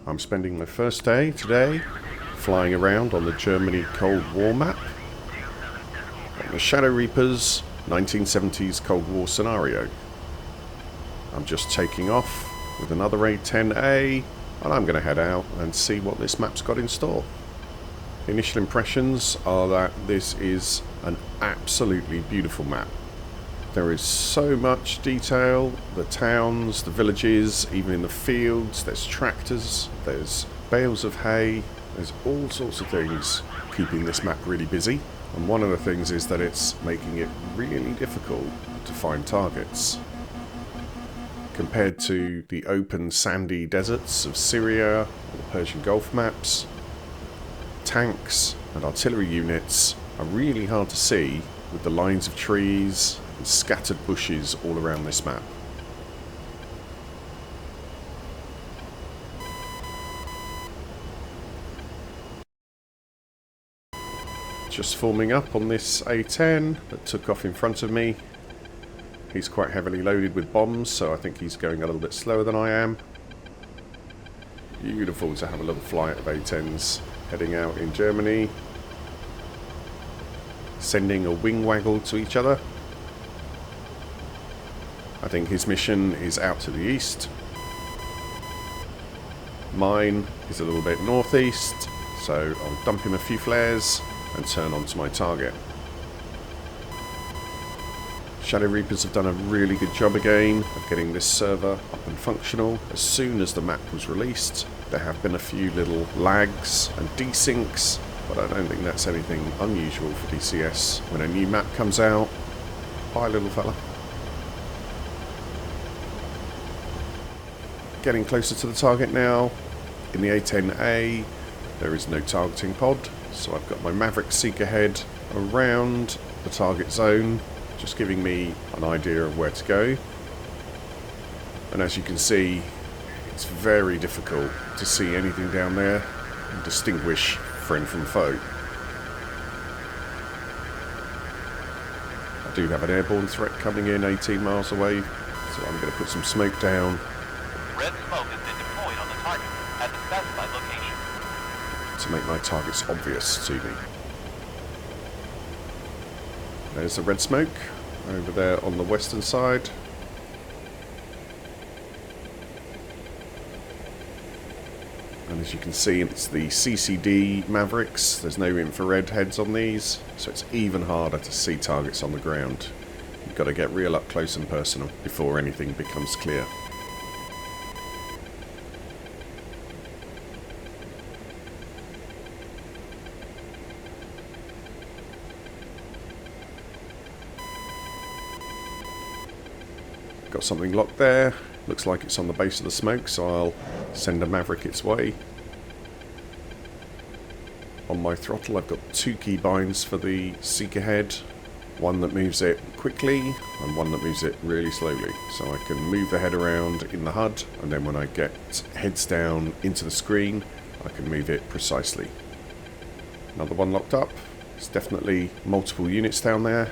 I'm spending my first day today flying around on the Germany Cold War map on the ShadowReapers 1970s Cold War scenario. I'm just taking off with another A-10A and I'm going to head out and see what this map's got in store. Initial impressions are that this is an absolutely beautiful map. There is so much detail, the towns, the villages, even in the fields, there's tractors, there's bales of hay, there's all sorts of things keeping this map really busy. And one of the things is that it's making it really difficult to find targets. Compared to the open sandy deserts of Syria or the Persian Gulf maps, tanks and artillery units are really hard to see with the lines of trees and scattered bushes all around this map. Just forming up on this A-10 that took off in front of me. He's quite heavily loaded with bombs, so I think he's going a little bit slower than I am. Beautiful to have a little flight of A-10s heading out in Germany, sending a wing waggle to each other. I think his mission is out to the east. Mine is a little bit northeast, so I'll dump him a few flares and turn on to my target. ShadowReapers have done a really good job again of getting this server up and functional. As soon as the map was released, there have been a few little lags and desyncs, but I don't think that's anything unusual for DCS. When a new map comes out, hi little fella. Getting closer to the target now. In the A-10A, there is no targeting pod, so I've got my Maverick Seeker head around the target zone, just giving me an idea of where to go. And as you can see, it's very difficult to see anything down there and distinguish friend from foe. I do have an airborne threat coming in 18 miles away, so I'm going to put some smoke down. Red smoke has been deployed on the target at the specified location to make my targets obvious to me. There's the red smoke over there on the western side. And as you can see, it's the CCD Mavericks. There's no infrared heads on these, so it's even harder to see targets on the ground. You've got to get real up close and personal before anything becomes clear. Got something locked there. Looks like it's on the base of the smoke, so I'll send a Maverick its way. On my throttle I've got two keybinds for the Seeker head. One that moves it quickly and one that moves it really slowly. So I can move the head around in the HUD, and then when I get heads down into the screen I can move it precisely. Another one locked up. There's definitely multiple units down there.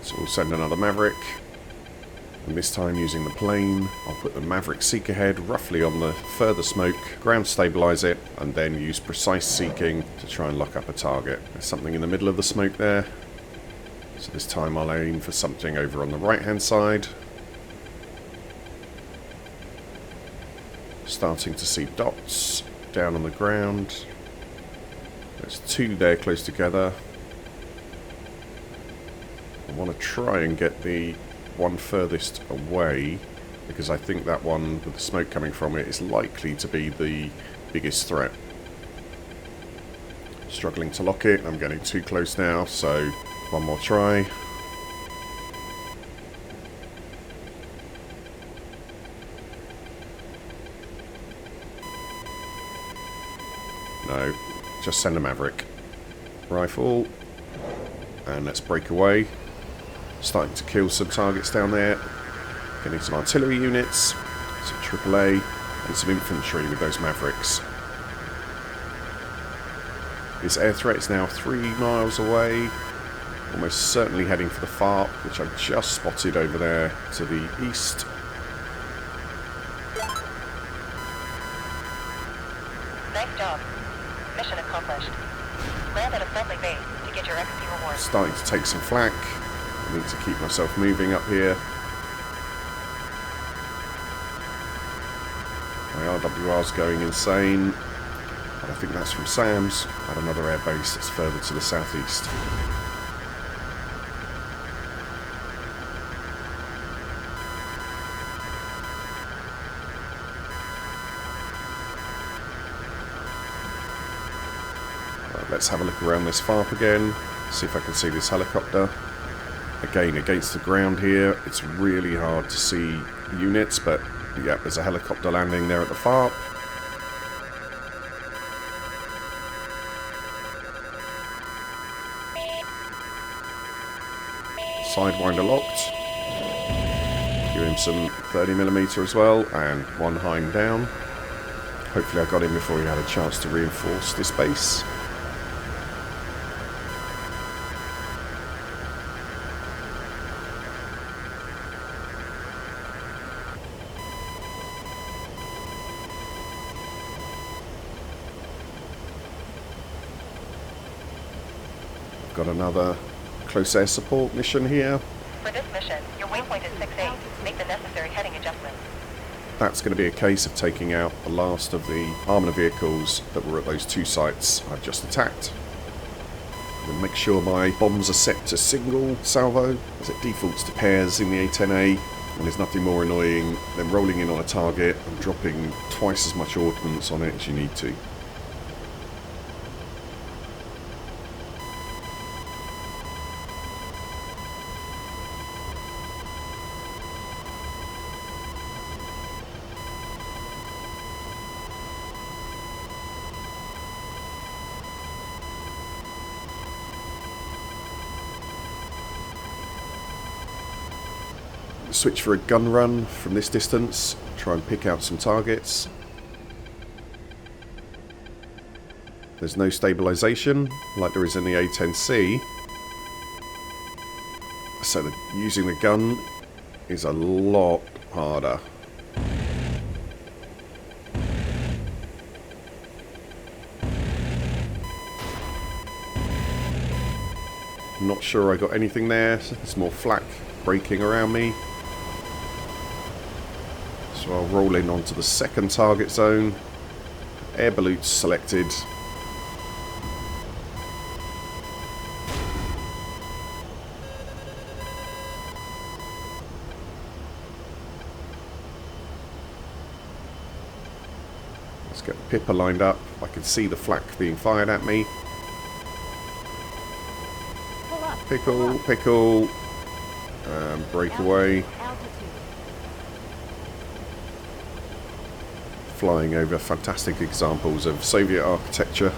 So we'll send another Maverick. And this time, using the plane, I'll put the Maverick Seeker head roughly on the further smoke, ground stabilise it, and then use precise seeking to try and lock up a target. There's something in the middle of the smoke there. So this time I'll aim for something over on the right hand side. Starting to see dots down on the ground. There's two there close together. I want to try and get the one furthest away, because I think that one with the smoke coming from it is likely to be the biggest threat. Struggling to lock it, I'm getting too close now, so one more try. No, just send a Maverick. Rifle, and let's break away. Starting to kill some targets down there. Getting some artillery units, some AAA, and some infantry with those Mavericks. This air threat is now 3 miles away. Almost certainly heading for the FARP, which I've just spotted over there to the east. Nice job. Mission accomplished. Land at a friendly base to get your XP reward. Starting to take some flak. I need to keep myself moving up here. My RWR's going insane. And I think that's from Sam's at another air base that's further to the southeast. Let's have a look around this FARP again, see if I can see this helicopter. Again, against the ground here, it's really hard to see units, but yeah, there's a helicopter landing there at the FARP. Sidewinder locked. Give him some 30mm as well, and one hind down. Hopefully I got him before he had a chance to reinforce this base. Got another close air support mission here. For this mission, your waypoint is 6A. Make the necessary heading adjustments. That's going to be a case of taking out the last of the armor vehicles that were at those two sites I've just attacked. I'm going to make sure my bombs are set to single salvo, as it defaults to pairs in the A-10A, and there's nothing more annoying than rolling in on a target and dropping twice as much ordnance on it as you need to. Switch for a gun run from this distance, try and pick out some targets. There's no stabilization like there is in the A-10C, so using the gun is a lot harder. Not sure I got anything there. There's more flak breaking around me. So I'll roll in onto the second target zone. Air balloons selected. Let's get the Pipper lined up. I can see the flak being fired at me. Pickle, pickle, and breakaway. Flying over fantastic examples of Soviet architecture.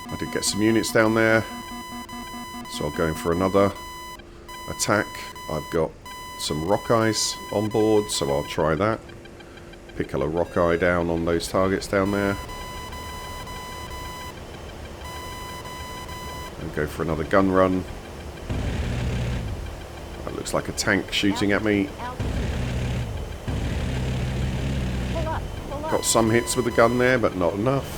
I did get some units down there, so I'll go in for another attack. I've got some Rockeyes on board, so I'll try that. Pickle a Rockeye down on those targets down there. And go for another gun run. That looks like a tank shooting at me. Got some hits with the gun there, but not enough.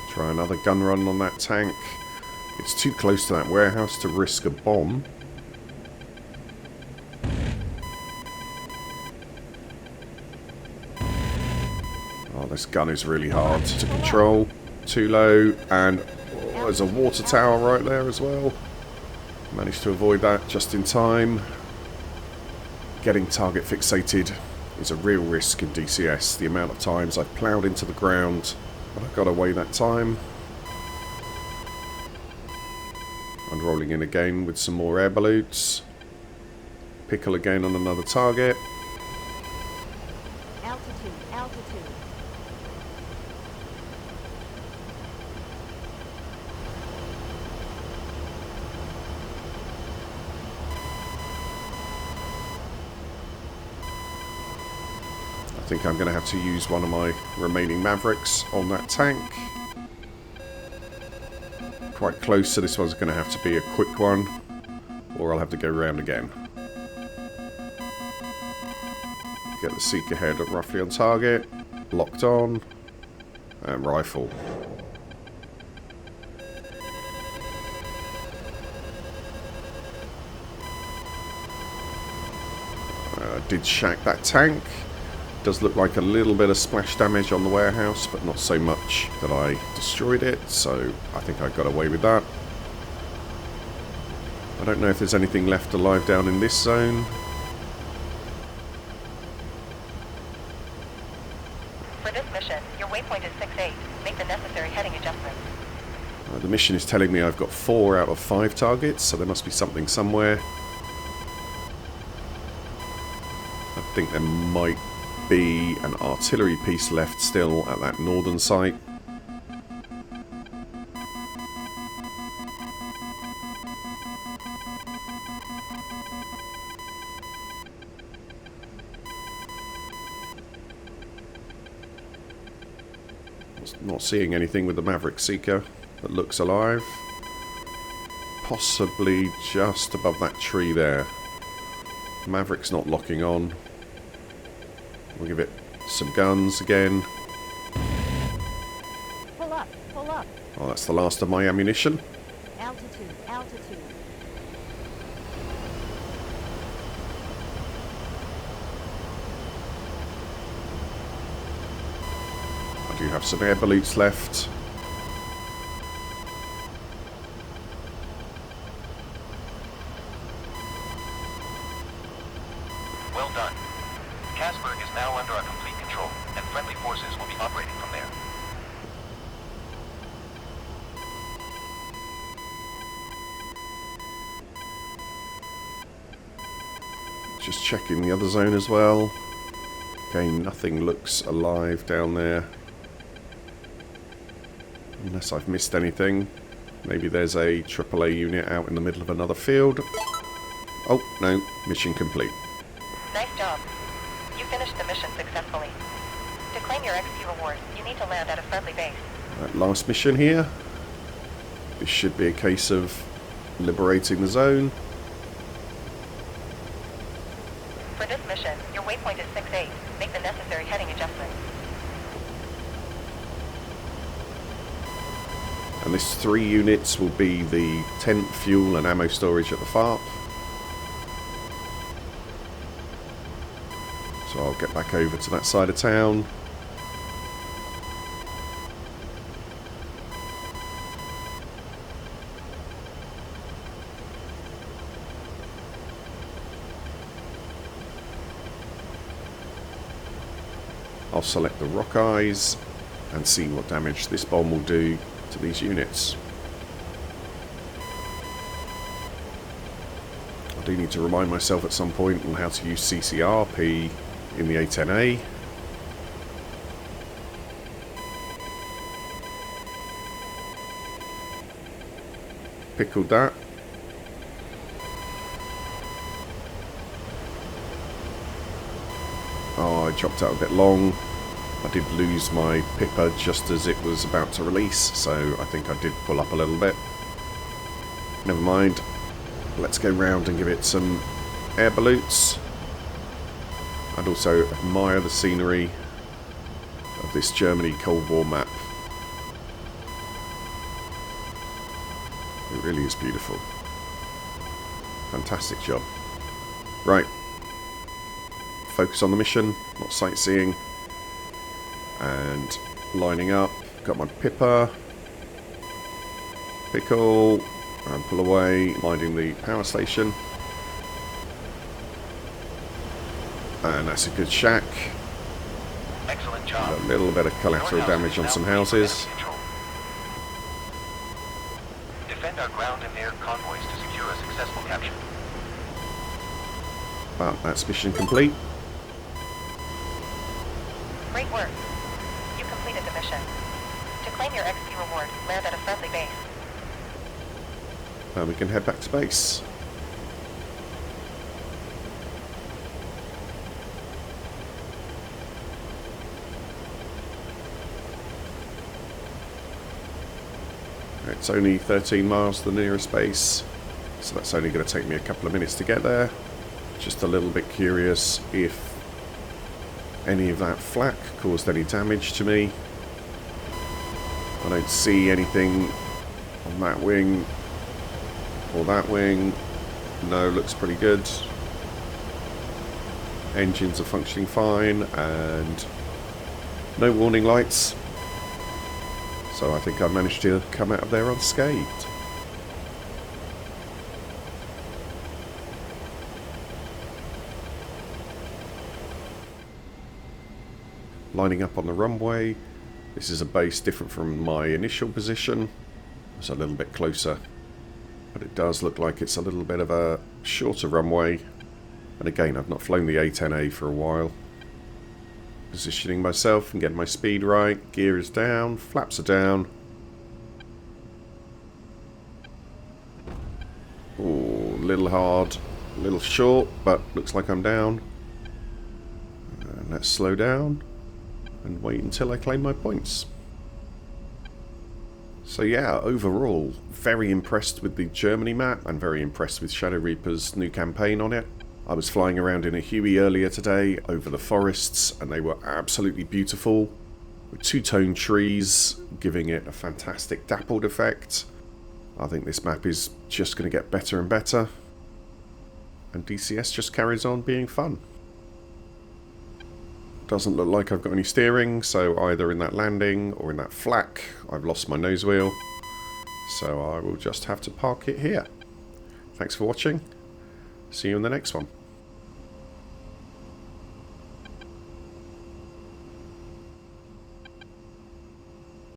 Try another gun run on that tank. It's too close to that warehouse to risk a bomb. Oh, this gun is really hard to control. Too low, and oh, there's a water tower right there as well. Managed to avoid that just in time. Getting target fixated is a real risk in DCS. The amount of times I've ploughed into the ground But I got away that time. And rolling in again with some more air balloons. Pickle again on another target. Altitude, altitude. I think I'm going to have to use one of my remaining Mavericks on that tank. Quite close, so this one's going to have to be a quick one, or I'll have to go round again. Get the Seeker head roughly on target, locked on, and rifle. Did shack that tank. Does look like a little bit of splash damage on the warehouse, but not so much that I destroyed it, so I think I got away with that. I don't know if there's anything left alive down in this zone. For this mission, your waypoint is 6-8. Make the necessary heading adjustments. The mission is telling me I've got 4 out of 5 targets, so there must be something somewhere. I think there might be an artillery piece left still at that northern site. Not seeing anything with the Maverick Seeker that looks alive. Possibly just above that tree there. Maverick's not locking on. We'll give it some guns again. Pull up, pull up. Oh, that's the last of my ammunition. Altitude, altitude. I do have some air balloons left. Well done. Casper is now under our complete control, and friendly forces will be operating from there. Just checking the other zone as well. Okay, nothing looks alive down there. Unless I've missed anything. Maybe there's a AAA unit out in the middle of another field. Oh, no. Mission complete. Nice job. You finished the mission successfully. To claim your XP reward, you need to land at a friendly base. That last mission here. This should be a case of liberating the zone. For this mission, your waypoint is 6-8. Make the necessary heading adjustments. And this 3 units will be the tent, fuel and ammo storage at the FARP. So I'll get back over to that side of town. I'll select the rock eyes and see what damage this bomb will do to these units. I do need to remind myself at some point on how to use CCRP in the A-10A. Pickled that. Oh, I chopped out a bit long. I did lose my Pipper just as it was about to release, so I think I did pull up a little bit. Never mind. Let's go round and give it some air balloons. I'd also admire the scenery of this Germany Cold War map. It really is beautiful. Fantastic job. Right. Focus on the mission, not sightseeing. And lining up. Got my Pipper. Pickle. And pull away, minding the power station. And that's a good shack. Excellent job. A little bit of collateral Your house damage is on now some free from houses. enemy control. Defend our ground and air convoys to secure a successful capture. But that's mission complete. Great work. You completed the mission. To claim your XP reward, land at a friendly base. And we can head back to base. It's only 13 miles to the nearest base, so that's only going to take me a couple of minutes to get there. Just a little bit curious if any of that flak caused any damage to me. I don't see anything on that wing or that wing. No, looks pretty good. Engines are functioning fine and no warning lights. So I think I managed to come out of there unscathed. Lining up on the runway. This is a base different from my initial position. It's a little bit closer. But it does look like it's a little bit of a shorter runway. And again, I've not flown the A-10A for a while. Positioning myself and getting my speed right. Gear is down, flaps are down. Ooh, a little hard, a little short, but looks like I'm down. And let's slow down and wait until I claim my points. So yeah, overall, very impressed with the Germany map and very impressed with ShadowReapers' new campaign on it. I was flying around in a Huey earlier today over the forests and they were absolutely beautiful, with two-tone trees giving it a fantastic dappled effect. I think this map is just going to get better and better, and DCS just carries on being fun. Doesn't look like I've got any steering, so either in that landing or in that flak I've lost my nose wheel, so I will just have to park it here. Thanks for watching. See you in the next one.